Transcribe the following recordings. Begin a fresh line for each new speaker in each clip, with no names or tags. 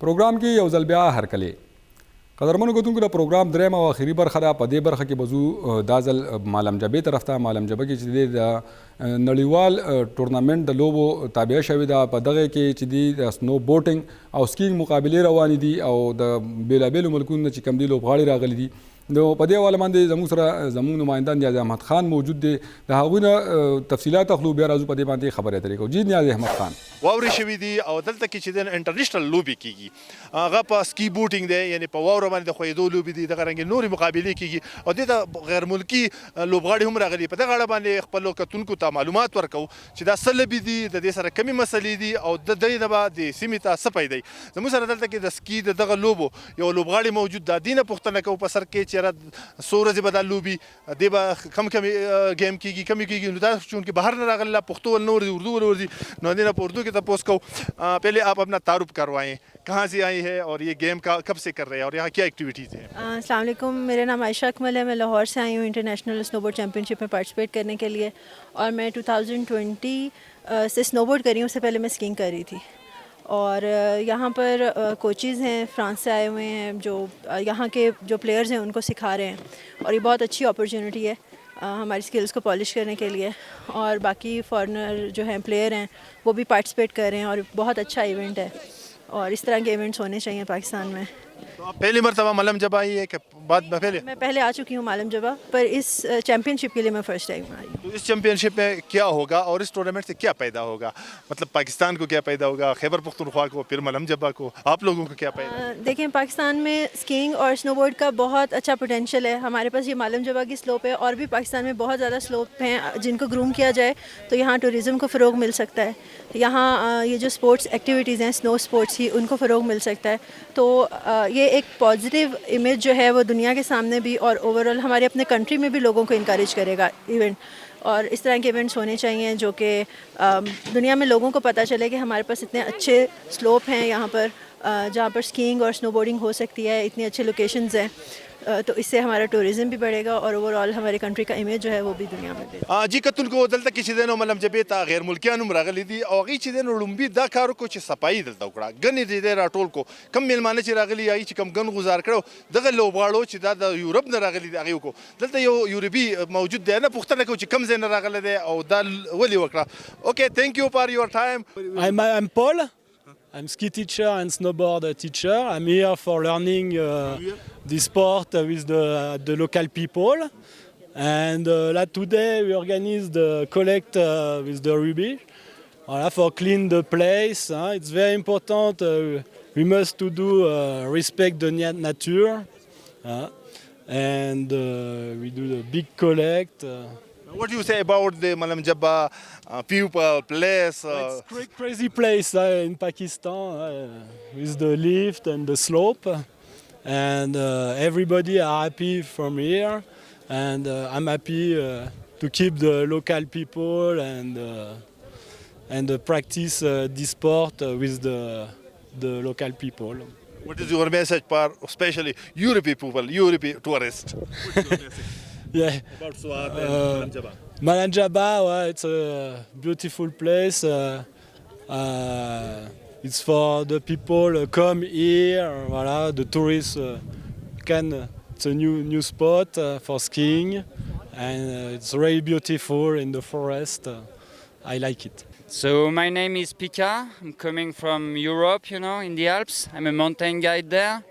پروګرام کې یو ځل بیا هرکلی قدرمنو کتونکو د پروګرام درېیمه او اخري برخه ده. په دې برخه کې به ځو دا ځل مالم جبې طرف ته. مالم جبه کې چې دی د نړیوال ټورنمنټ د لوبو تابع شوې ده. په دغه کې چې دی د سنو بوټینګ او سکینګ مقابلې روانې دي او د بېلابېلو ملکونو نه چې کوم دي لوبغاړي راغلي دي. نو په دې حواله باندې زموږ سره زموږ نمایندان نیاز احمد خان موجود دی. د هغوی نه تفصیلات اخلو، بیا راځو په دې باندې خبرې اترې کوو. جی نیاز احمد خان،
واورې شوي دي او دلته کې چې د انټرنیشنل لوبې کېږي هغه په سکی بوټینګ دی، یعنې په واوره باندې د ښویېدو لوبې دي. دغه رنګې نورې مقابلې کېږي او دې ته غیر ملکي لوبغاړي هم راغلي. په دغه اړه باندې خپلو کتونکو ته معلومات ورکوو چې دا څه لوبې دي، د دې سره کمې مسلې دي او د دې نه به د سیمې ته څه پیدا. زموږ سره دلته کې د سکي د دغه لوبو یو لوبغاړی موجود ده. دې نه پوښتنه کوو په سر کې چې یاره څو ورځې به دا لوبي دې به کم گیم کېږي، کمې کېږي. نو دا چونکې بهر نه راغلی، پښتو ول نه ورځي، اردو ول ورځي، نو دې نه په اردو کې تپوس کوو. پہلے آپ اپنا تعارف کروائیں، کہاں سے آئی ہے اور یہ گیم کا کب سے کر رہے ہیں اور یہاں کیا ایکٹیویٹیز ہیں؟
السلام علیکم، میرا نام عائشہ اکمل ہے. میں لاہور سے آئی ہوں انٹرنیشنل اسنو بورڈ چیمپئن شپ میں پارٹیسپیٹ کرنے کے لیے. اور میں 2020 سے اسنو بورڈ کر رہی ہوں. اس سے پہلے میں اسکینگ کر رہی تھی. اور یہاں پر کوچز ہیں فرانس سے آئے ہوئے ہیں جو یہاں کے جو پلیئرز ہیں ان کو سکھا رہے ہیں. اور یہ بہت اچھی اپرچونیٹی ہے ہماری اسکلس کو پالش کرنے کے لیے. اور باقی فارنر جو ہیں پلیئر ہیں وہ بھی پارٹیسپیٹ کر رہے ہیں اور بہت اچھا ایونٹ ہے. اور اس طرح کے ایونٹس ہونے چاہیے پاکستان میں.
تو آپ پہلی مرتبہ ملم جب آئی ہے کہ بعد میں پہلے؟
میں پہلے آ چکی ہوں مالم جبہ، پر اس چیمپئن شپ کے لیے میں فرسٹ ٹائم آئی ہوں.
تو اس چیمپئن شپ میں کیا ہوگا اور اس ٹورنامنٹ سے کیا پیدا ہوگا؟ مطلب پاکستان کو کیا پیدا ہوگا، خیبر پختونخوا کو، پھر ملم جبہ کو، آپ لوگوں کو کیا پیدا؟
دیکھیں پاکستان میں اسکینگ اور اسنو بورڈ کا بہت اچھا پوٹینشیل ہے. ہمارے پاس یہ مالم جبہ کی سلوپ ہے اور بھی پاکستان میں بہت زیادہ سلوپ ہیں جن کو گروم کیا جائے تو یہاں ٹورزم کو فروغ مل سکتا ہے. یہاں یہ جو اسپورٹس ایکٹیویٹیز ہیں اسنو اسپورٹس کی ان کو فروغ مل سکتا ہے. تو یہ ایک پازیٹیو امیج جو ہے وہ دنیا کے سامنے بھی اور اوور آل ہمارے اپنے کنٹری میں بھی لوگوں کو انکریج کرے گا ایونٹ. اور اس طرح کے ایونٹس ہونے چاہیے جو کہ دنیا میں لوگوں کو پتہ چلے کہ ہمارے پاس اتنے اچھے سلوپ ہیں یہاں پر جہاں پر اسکینگ اور اسنو بورڈنگ ہو سکتی ہے. اتنے اچھے لوکیشنز ہیں تو اس سے ہمارا ٹورزم بھی بڑھے گا اور اوور آل ہمارے کنٹری کا امیج جو ہے وہ بھی دنیا میں بڑھے گا.
جی کتونکو دلته کې چې دی ملم جبې ته غیر ملکیان هم راغلي دي او هغوی چې دی نو لومبي دا کار وکړو چې صفایي دلته وکړه. ګنې چې دی راټول کړو، کم میلمانه چې راغلي هغوی چې کوم ګن غوزار کړو دغه لوبغاړو چې دا د یورپ نه راغلي دي هغوی وکړو. دلته یو یورپي موجود دی، نه پوښتنه کوو چې کوم ځای نه راغلی دی او دا ولې وکړه. اوکې تھینک یو فار یور ټایم.
I'm Paul. I'm ski teacher and snowboard teacher. I'm here for learning the sport with the local people. And today we organized the collect with the Ruby for clean the place. It's very important. We must to do respect the nature. And we do the big collect.
What do you say about the Malam Jabba people, place?
It's a crazy place in Pakistan with the lift and the slope. And everybody are happy from here. And I'm happy to keep the local people and practice this sport with the local people.
What is your message for especially European people, European tourists? What's your message?
Yeah.
About Swat and Malam Jabba.
Malam Jabba, it's a beautiful place. It's for the people come here. The tourists it's a new spot for skiing, and it's really beautiful in the forest. I like it.
So my name is Pika. I'm coming from Europe, in the Alps. I'm a mountain guide there.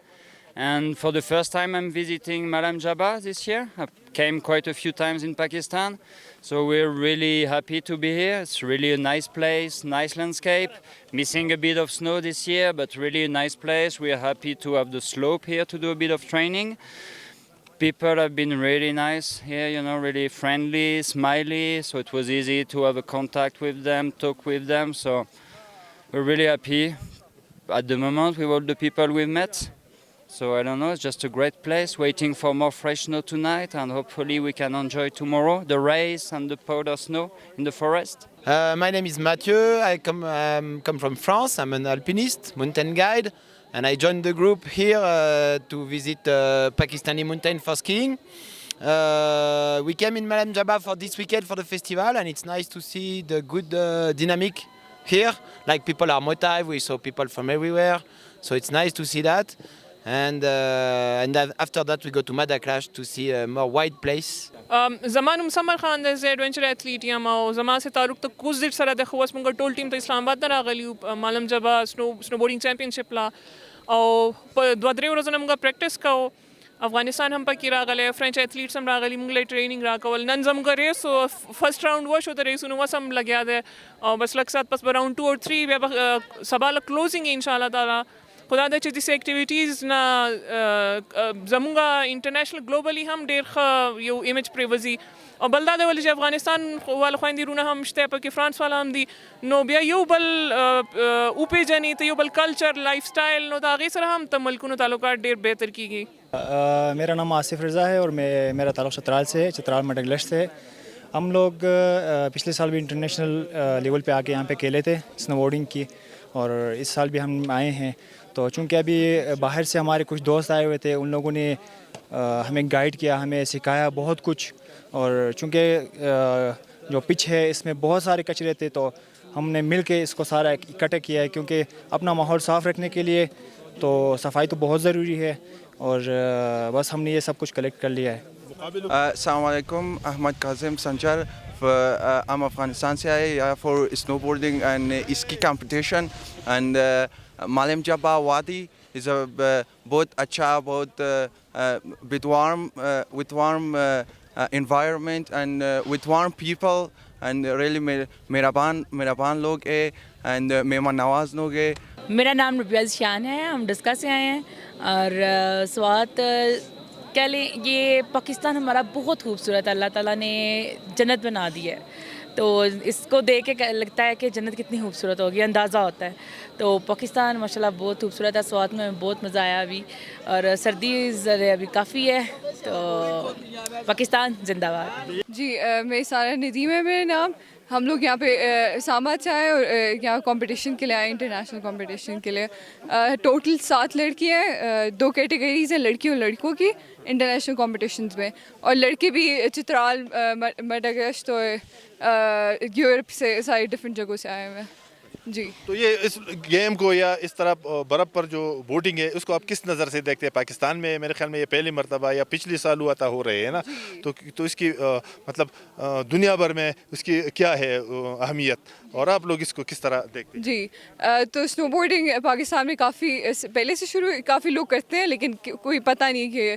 And for the first time I'm visiting Malam Jabba this year. I came quite a few times in Pakistan. So we're really happy to be here. It's really a nice place, nice landscape. Missing a bit of snow this year, but really a nice place. We are happy to have the slope here to do a bit of training. People have been really nice here, really friendly, smiley. So it was easy to have a contact with them, talk with them. So we're really happy at the moment with all the people we've met. So I don't know, it's just a great place, waiting for more fresh snow tonight, and hopefully we can enjoy tomorrow the race and the powder snow in the forest.
My name is Mathieu. I come from France. I'm an alpinist, mountain guide, and I joined the group here to visit Pakistani mountain for skiing. We came in Malam Jabba for this weekend for the festival, and it's nice to see the good dynamic here. Like people are motivated, we saw people from everywhere. So it's nice to see that. And after that, we go to Madagaskar to see a more wide place.
زمان مسمر خان د ایڈونچر ایتھلیټ یم او زما سره تعلق ته کوز ډیر سره د خو اوس موږ ټول ټیم ته اسلام آباد نه راغلی یو مالم جبا سنو بورډینګ چمپینشپ لا او په دوه درې ورځې موږ پریکټس کوو افغانستان هم پکې راغلی فرنچ ایتھلیټس هم راغلي موږ له ټریننګ راکول نن زموږ ریس فرست راوند وشو د ریسونو اوس هم لګیا دی او بس لږ ساعت پس به راوند 2 اور 3 بیا به سبا له کلوزینګ انشاءالله تعالی خدا دا چې داسې اکټیویټیز نه زموږ انټرنیشنل ګلوبلي هم ډېر ښه یو ایمیج پرې وځي او بل دا دی ولې چې افغانستان والا خویندې رونه هم شته پکې فرانس والا هم دي نو بیا یو بل وپېژني ته یو بل کلچر لائف سټایل نو د هغې سره هم ته ملکونو تعلقات ډېر بهتر کیږي.
میرا نام آصف رضا ہے اور میرا تعلق چترال سے ہے, چترال مڈگلش سے. ہم لوگ پچھلے سال بھی انٹرنیشنل لیول پہ آ کے یہاں پہ کھیلے تھے اسنو بورڈنگ کی, اور اس سال بھی ہم آئے ہیں. تو چونکہ ابھی باہر سے ہمارے کچھ دوست آئے ہوئے تھے, ان لوگوں نے ہمیں گائیڈ کیا, ہمیں سکھایا بہت کچھ. اور چونکہ جو پچ ہے اس میں بہت سارے کچرے تھے, تو ہم نے مل کے اس کو سارا اکٹھا کیا ہے, کیونکہ اپنا ماحول صاف رکھنے کے لیے تو صفائی تو بہت ضروری ہے, اور بس ہم نے یہ سب کچھ کلیکٹ کر لیا ہے.
السلام علیکم, احمد کاظم سنجر. ہم افغانستان سے آئے یا فار اسنو بورڈنگ اینڈ اسکی کمپٹیشن. اینڈ مالم جبا وادی از اے بہت اچھا, بہت with warm environment and with warm people and really مہربان لوگ ہے and مہمان نواز لوگ ہے.
میرا نام ربیز شان ہے, ہم ڈسکا سے آئے ہیں. اور سوات کہہ لیں یہ پاکستان ہمارا بہت خوبصورت ہے, اللہ تعالیٰ نے جنت بنا دی ہے. تو اس کو دیکھ کے لگتا ہے کہ جنت کتنی خوبصورت ہوگی, اندازہ ہوتا ہے. تو پاکستان ماشاءاللہ بہت خوبصورت ہے. سوات میں بہت مزہ آیا ابھی, اور سردی ابھی کافی ہے. تو پاکستان زندہ باد.
جی میں سارا ندیم ہے میرا نام. ہم لوگ یہاں پہ اسلام آباد سے آئے اور یہاں کمپٹیشن کے لیے آئے, انٹرنیشنل کمپٹیشن کے لیے. ٹوٹل 7 لڑکی ہیں, 2 کیٹیگریز ہیں لڑکیوں اور لڑکوں کی انٹرنیشنل کمپٹیشنز میں, اور لڑکے بھی چترال مڈگسٹ تو یورپ سے ساری ڈفرینٹ جگہوں سے آئے ہوئے ہیں. جی
تو یہ اس گیم کو یا اس طرح برف پر جو بوٹنگ ہے اس کو آپ کس نظر سے دیکھتے ہیں؟ پاکستان میں میرے خیال میں یہ پہلی مرتبہ یا پچھلی سال ہوا تھا ہو رہے ہیں نا, تو اس کی مطلب دنیا بھر میں اس کی کیا ہے اہمیت, اور آپ لوگ اس کو کس طرح دیکھتے ہیں؟
جی تو اسنو بورڈنگ پاکستان میں کافی پہلے سے شروع کافی لوگ کرتے ہیں, لیکن کوئی پتہ نہیں کہ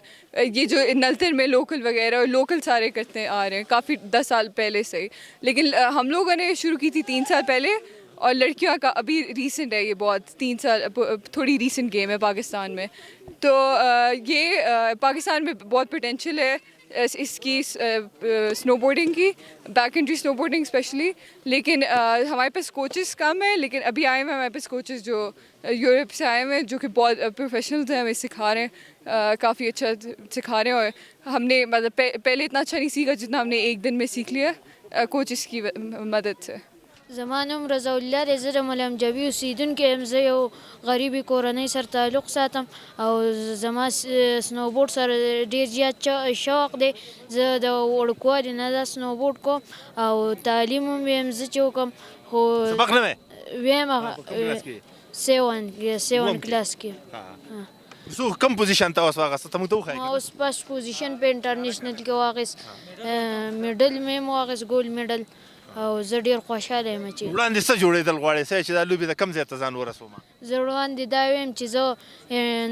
یہ جو نلتر میں لوکل وغیرہ لوکل سارے کرتے آ رہے ہیں کافی 10 سال پہلے سے ہی. لیکن ہم لوگوں نے شروع کی تھی 3 سال پہلے, اور لڑکیوں کا ابھی ریسنٹ ہے, یہ بہت 3 سال تھوڑی ریسنٹ گیم ہے پاکستان میں. تو یہ پاکستان میں بہت پوٹینشیل ہے اس کی اسنو بورڈنگ کی, بیک کنٹری اسنو بورڈنگ اسپیشلی. لیکن ہمارے پاس کوچز کم ہیں, لیکن ابھی آئے ہوئے ہیں ہمارے پاس کوچز جو یورپ سے آئے ہوئے ہیں, جو کہ بہت پروفیشنلز ہیں, ہمیں سکھا رہے ہیں, کافی اچھا سکھا رہے ہیں. اور ہم نے مطلب پہلے اتنا اچھا نہیں سیکھا جتنا ہم نے 1 دن میں سیکھ لیا کوچز کی مدد سے.
زمانم رضا الله دی زه د ملم جبي اوسیدونکی یم. زه یو غریبي کورنۍ سره تعلق ساتم او زما سنوبورډ سره ډېر زیات شوق دی. زه د وړوکوالي نه دا سنوبورډ کوم او تعلیم هم ویم زه چې وکړم, خو
سبق نه
ویم 7 کلاس کې.
سو کم پوزیشن ته اوس واغسته ته موږ ته وښایي؟
ما اوس فرسٹ پوزیشن په انټرنیشنل کې واغست, میډل مې واغست, ګولډ میډل, او زه ډېر خوشحاله یم چې
وړاندې څه جوړېدل غواړې چې دا لوبې د کم ځای ته ځان ورسوم؟
زه وړاندې دا ویم چې زه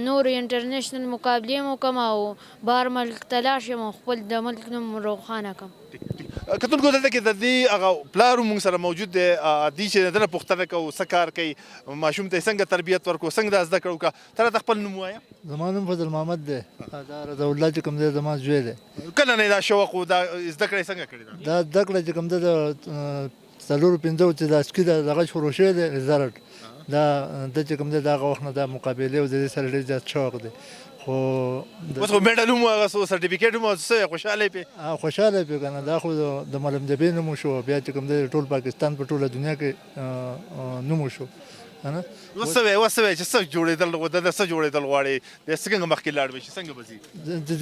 نور انټرنیشنل مقابلې هم وکړم او بهر ملک ته لاړ شم او خپل د ملک نوم روښانه کړم.
کتونکو دلته کې د دې هغه پلار موږ سره موجود دی, دې چې دنه پوښتنه کوو څه کار کوي, ماشوم ته څنګه تربیت ورکړو, څنګه دا زده کړو. که ته راته خپل نوم ووایه.
زما نوم فضل محمد دی, دا رضا الله چې کوم دی زما زوی دی.
کله نه دا شوق و دا زده کړه څنګه کړې ده؟
دا زده کړه چې کوم دی د 4-5 چې دا اسکي دغه شروع شوی دی رزلټ, دا د چې کوم دی د هغه وخت نه دا مقابلې او د دې سره ډېر زیات شوق دی. خو
اوس خو میډل هم واغستو, سرټیفیکیټ هم څه خوشحاله یې پې؟
خوشحاله یې پې که نه, دا خو د ملم جبې نوم شو, بیا چې کوم دی ټول پاکستان په ټوله دنیا کې نوم شو. نه
وسوي چې څه جوړېدل د څه جوړېدل غواړي د څنګه مخکې لاړ شي څنګه بزي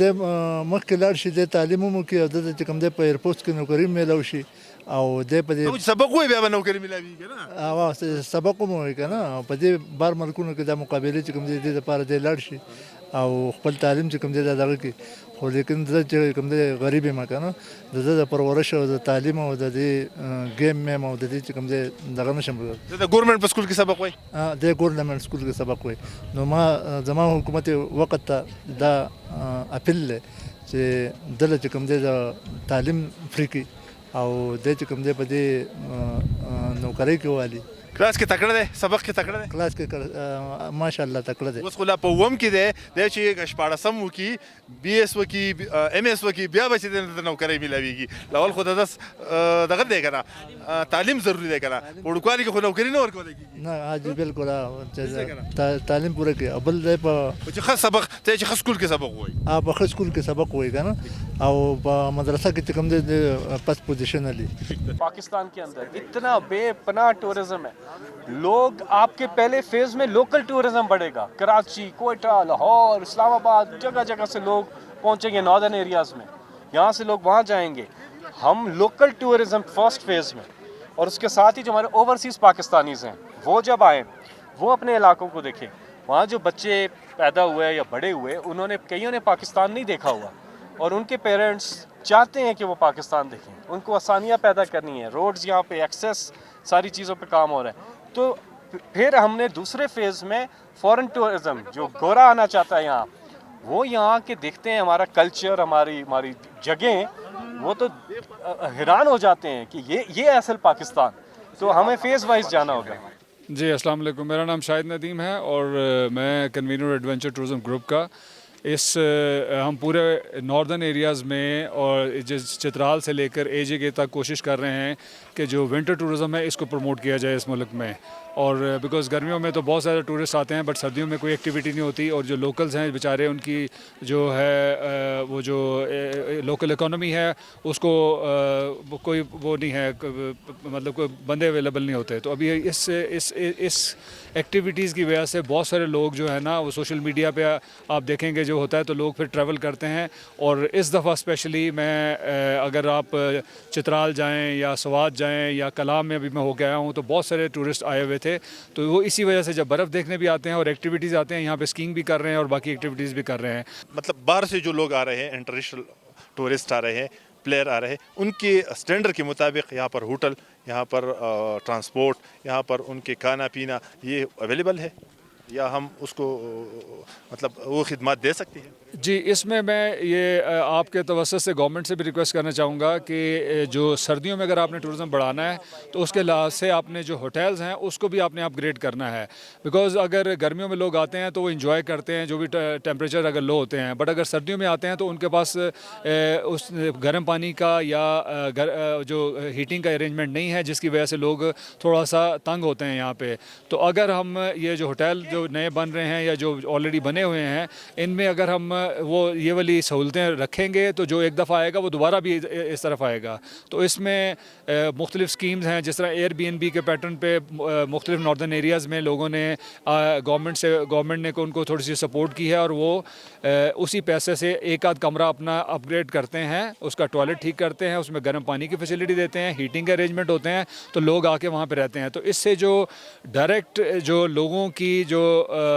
د مخکې لاړ شي د تعلیم مو کې او د چې کوم د په ایرپورټ کې نوکری میلاو شي او د په دې
سبق وي بیا به نوکری ملاويږي نه
او سبق مو وي کنه په دې بار ملکونو کې د مقابله چې کوم د لپاره د لاړ شي او خپل تعلیم چې کوم د دغه کې خو لیکن د چې کوم د غریب ما کنه د پرورش او د تعلیم او د گیم مې او د چې کوم د دغه نشم
د ګورنمنت په سکول کې سبق وای
د ګورنمنت سکول کې سبق وای نو ما زما حکومت وخت دا اپیل چې دله چې کوم د تعلیم فری کی او د چې کوم د په دې نوکری کې والی
کلاس کې تکړه ده سبق کې تکړه ده
کلاس کې ماشاءالله تکړه ده
اوس خو لا په وم کې ده د چې شپاړسم وکي بي اس وکي ام اس وکي بیا به چې د نوکری ملاويږي لاول خو دغه دی کنه تعلیم ضروری دی کنه وړوکوالي کې خو نوکری نه ورکول کېږي
نه اج بالکل تعلیم پوره کې ابل دی په
چې خاص سبق ته چې خاص سکول کې سبق وای
په خاص سکول کې سبق وای کنه او په مدرسه کې کوم دی پس پوزیشن علی
پاکستان کے اندر اتنا بے پناہ ٹورزم ہے لوگ آپ کے پہلے فیز میں لوکل ٹورزم بڑھے گا کراچی کوئٹہ لاہور اسلام آباد جگہ جگہ سے لوگ پہنچیں گے ناردرن ایریاز میں یہاں سے لوگ وہاں جائیں گے ہم لوکل ٹورزم فرسٹ فیز میں اور اس کے ساتھ ہی جو ہمارے اوورسیز پاکستانیز ہیں وہ جب آئیں وہ اپنے علاقوں کو دیکھیں وہاں جو بچے پیدا ہوئے یا بڑے ہوئے انہوں نے کئیوں نے پاکستان نہیں دیکھا ہوا اور ان کے پیرنٹس چاہتے ہیں کہ وہ پاکستان دیکھیں ان کو آسانیاں پیدا کرنی ہیں روڈز یہاں پہ ایکسیس ساری چیزوں پہ کام ہو رہا ہے تو پھر ہم نے دوسرے فیز میں فورن ٹورزم جو گورا آنا چاہتا ہے یہاں وہ یہاں کے دیکھتے ہیں ہمارا کلچر ہماری جگہیں وہ تو حیران ہو جاتے ہیں کہ یہ اصل پاکستان تو ہمیں فیز وائز جانا ہوگا
جی السلام علیکم میرا نام شاہد ندیم ہے اور میں کنوینر ایڈونچر ٹورزم گروپ کا ہم پورے ناردرن ایریاز میں اور چترال سے لے کر اے جے کے تک کوشش کر رہے ہیں کہ جو ونٹر ٹورزم ہے اس کو پروموٹ کیا جائے اس ملک میں اور بیکاز گرمیوں میں تو بہت سارے ٹورسٹ آتے ہیں بٹ سردیوں میں کوئی ایکٹیویٹی نہیں ہوتی اور جو لوکلز ہیں بیچارے ان کی جو ہے وہ جو لوکل اکانومی ہے اس کو کوئی وہ نہیں ہے مطلب کوئی بندے اویلیبل نہیں ہوتے تو ابھی اس ایکٹیویٹیز کی وجہ سے بہت سارے لوگ جو ہے نا وہ سوشل میڈیا پہ آپ دیکھیں گے جو ہوتا ہے تو لوگ پھر ٹریول کرتے ہیں اور اس دفعہ اسپیشلی میں اگر آپ چترال جائیں یا سوات جائیں یا کلام میں ابھی میں ہو کے آیا ہوں تو بہت سارے ٹورسٹ آئے ہوئے تھے تو وہ اسی وجہ سے جب برف دیکھنے بھی آتے ہیں اور ایکٹیویٹیز آتے ہیں یہاں پہ اسکینگ بھی کر رہے ہیں اور باقی ایکٹیویٹیز بھی کر رہے ہیں.
مطلب باہر سے جو لوگ آ رہے ہیں انٹرنیشنل ٹورسٹ آ رہے ہیں پلیئر آ رہے ہیں ان کے اسٹینڈرڈ کے مطابق یہاں پر ہوٹل یہاں پر ٹرانسپورٹ یہاں پر ان کے کھانا پینا یہ اویلیبل ہے یا ہم اس کو مطلب وہ خدمات دے سکتے ہیں؟
جی اس میں یہ آپ کے توسط سے گورنمنٹ سے بھی ریکویسٹ کرنا چاہوں گا کہ جو سردیوں میں اگر آپ نے ٹورزم بڑھانا ہے تو اس کے لحاظ سے آپ نے جو ہوٹلز ہیں اس کو بھی آپ نے اپ گریڈ کرنا ہے بیکاز اگر گرمیوں میں لوگ آتے ہیں تو وہ انجوائے کرتے ہیں جو بھی ٹیمپریچر اگر لو ہوتے ہیں بٹ اگر سردیوں میں آتے ہیں تو ان کے پاس اس گرم پانی کا یا جو ہیٹنگ کا ارینجمنٹ نہیں ہے جس کی وجہ سے لوگ تھوڑا سا تنگ ہوتے ہیں یہاں پہ. تو اگر ہم یہ جو ہوٹل جو نئے بن رہے ہیں یا جو آلریڈی بنے ہوئے ہیں ان میں اگر ہم وہ یہ والی سہولتیں رکھیں گے تو جو ایک دفعہ آئے گا وہ دوبارہ بھی اس طرف آئے گا. تو اس میں مختلف سکیمز ہیں جس طرح ایئر بی این بی کے پیٹرن پہ مختلف ناردرن ایریاز میں لوگوں نے گورنمنٹ نے ان کو تھوڑی سی سپورٹ کی ہے اور وہ اسی پیسے سے ایک آدھ کمرہ اپنا اپ گریڈ کرتے ہیں اس کا ٹوائلٹ ٹھیک کرتے ہیں اس میں گرم پانی کی فیسلٹی دیتے ہیں ہیٹنگ کے ارینجمنٹ ہوتے ہیں تو لوگ آ کے وہاں پہ رہتے ہیں. تو اس سے جو ڈائریکٹ جو لوگوں کی جو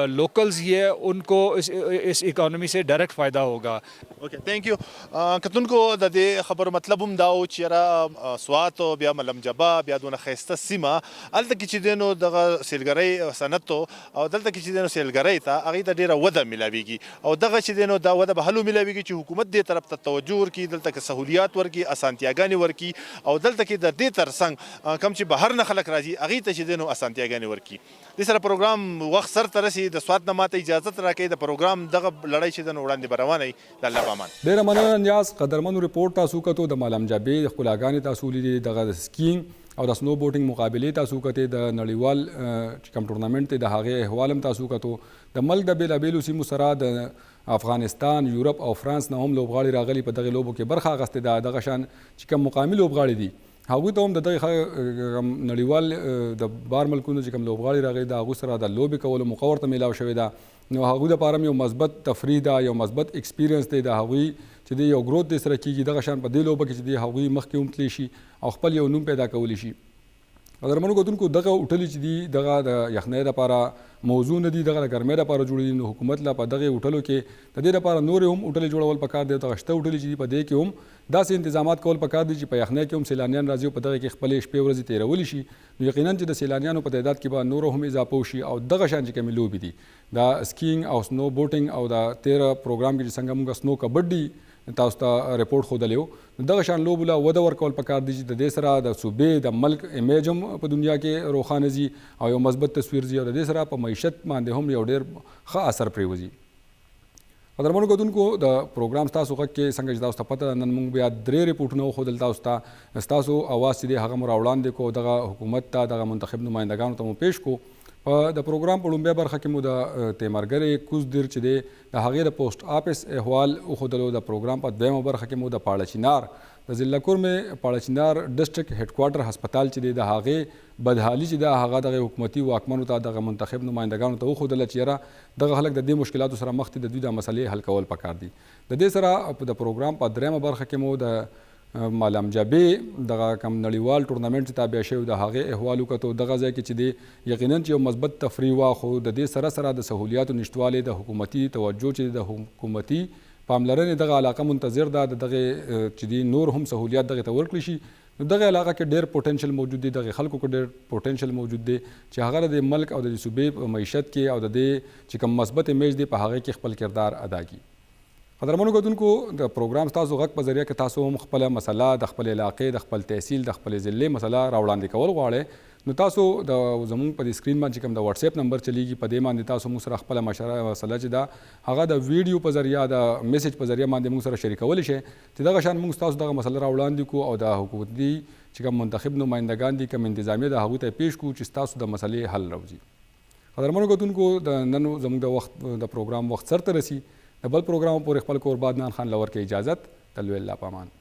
لوکلز ہی ہے ان کو اس اکانومی سے ڈائریکٹ فائدہ ہوگا.
اوکے تھینک یو. کتونکو د دې خبرو مطلب هم دا و چې را سوات او بیا ملم جبا بیا دونه ښایسته سیمه هلته کې چې دی نو دغه سیلګرۍ صنعت او دلته کې چې دی نو سیلګرۍ ته هغې ته ډېره وده میلاویږي او دغه چې دی نو دا وده به هلو میلاویږي چې حکومت دې طرف ته توجه ورکړي دلته کې سهولیات ورکړي اسانتیاګانې ورکړي او دلته کې د دې ترڅنګ کوم چې بهر نه خلک راځي هغې ته چې دی نو اسانتیاګانې ورکړي. دې سره پروګرام وخت سر ته رسي د سوات نه ماته اجازت راکوي د پروګرام دغه لړۍ چې دی نو وړاندې به روانه وي د الله په امان.
ډېره مننه نیاز قدرمنو رپورټ تاسو کتو د مالم جبې ښکلاګانې تاسو لیدې دغه سکینګ او د سنو بوټینګ مقابلې تاسو کتې د نړیوال چې کوم ټورنامنټ دی د هغې احوال هم تاسو کتو د ملک د بېلابېلو سیمو سره د افغانستان یورپ او فرانس نه هم لوبغاړي راغلي په دغې لوبو کې برخه اخیستې ده. دغه شان چې کوم مقامي لوبغاړي دي هغوی ته هم د دغه نړیوال د بار ملکونو چې کوم لوبغاړي راغلي د هغوی سره د لوبې کولو موقع ورته میلاو شوې ده نو هغوی دپاره هم یو مثبت تفریح ده یو مثبت ایکسپیرینس دی د هغوی چې دی یو گروث دی سره کیږي دغه شان په دې لوبه کې چې دی هغوی مخکې هم تللی شي او خپل یو نوم پیدا کولی شي قدرمنو کتونکو دغه هوټلې چې دي دغه د یخنۍ لپاره موضوع نه دي دغه د ګرمۍ لپاره جوړ دي نو حکومت لا په دغه هوټلو کې د دې لپاره نورې هم هوټلې جوړول پکار دي دغه شته هوټلې چې دي په دې کې هم داسې انتظامات کول پکار دي چې په یخنۍ کې هم سیلانیان راځي او په دغه کې خپلې شپې ورځې تېرولی شي نو یقینا چې د سیلانیانو په تعداد کې به نورو هم اضافه وشي او دغه شان چې کومې لوبې دي دا سکینګ او سنو بوټینګ او دا 13 پروګرام کې چې څنګه موږ سنو کبډي تاسو ته ریپورټ ښودلی و دغه شان لوبو له وده ورکول پکار دي چې د دې سره د صوبې د ملک امیج هم په دنیا کې روښانه ځي او یو مثبت تصویر ځي او د دې سره په معیشت باندې هم یو ډېر ښه اثر پرېوځي قدرمنو کتونکو د پروګرام ستاسو غږ کې څنګه چې تاسو ته پته ده نن موږ بیا 3 ریپورټونه وښودل تاسو ته ستاسو اواز چې دی هغه مو راوړاندې کو دغه حکومت ته دغه منتخب نمایندګانو ته مو پیش کو د پروګرام په لومبیا برخه کې مو د تیمرګرې کوزدیر چې دی د هغې د پوسټ آفس احوال وښودلو د پروګرام په دویمه برخه کې مو د پاړه چینار د ضلع کورمې پاړه چینار ډسټرکټ هډ کوارټر هسپتال چې دی د هغې بدحالي چې ده هغه دغه حکومتي واکمنو ته دغه منتخب نمایندګانو ته وښودله چې یاره دغه خلک د دې مشکلاتو سره مخ دي د دوی د مسلې حل کول پکار دي د دې سره د پروګرام په دریمه برخه کې مو د مالم جبې دغه کم نړیوال ټورنمنټ چې تابع شوی د هغې احوال وکتو دغه ځای کې چې دی یقینا چې یو مثبت تفریح وه خو د دې سره سره د سهولیاتو نشتوالی د حکومتي توجه چې د حکومتي پاملرنې دغه علاقه منتظر ده د دغه چې دی نور هم سهولیات دغه ته ورکړي شي نو دغه علاقه کې ډېر پوټنشل موجود دی دغه خلکو کې ډېر پوټنشل موجود دی چې هغه د ملک او د صوبې په معیشت کې او د دې چې کوم مثبت امیج دی په هغې کې خپل کردار ادا کړي قدرمنو کتونکو د پروګرام ستاسو غږ په ذریعه کې تاسو هم خپله مسله د خپل علاقې د خپل تحصیل د خپل ضلع مسله راوړاندې کول غواړئ نو تاسو د زموږ په دې سکرین باندې کوم د واتس اپ نمبر چلیږي په دې باندې تاسو موږ سره خپله مسله چې ده هغه د ویډیو په ذریعه د میسج په ذریعه باندې موږ سره شریکولی شئ چې دغه شان موږ تاسو دغه مسله راوړاندې کړو او د حکومتي چې کوم منتخب نمایندګان دي کوم انتظامیه ده هغوی ته پیش کړو چې ستاسو د مسلې حل راوځي قدرمنو کتونکو د نن زموږ د وخت د پروګرام وخت سرته رسي د بل پروګرام پورې خپل کور بادنان خان لور کې اجازت تلوي الله پامان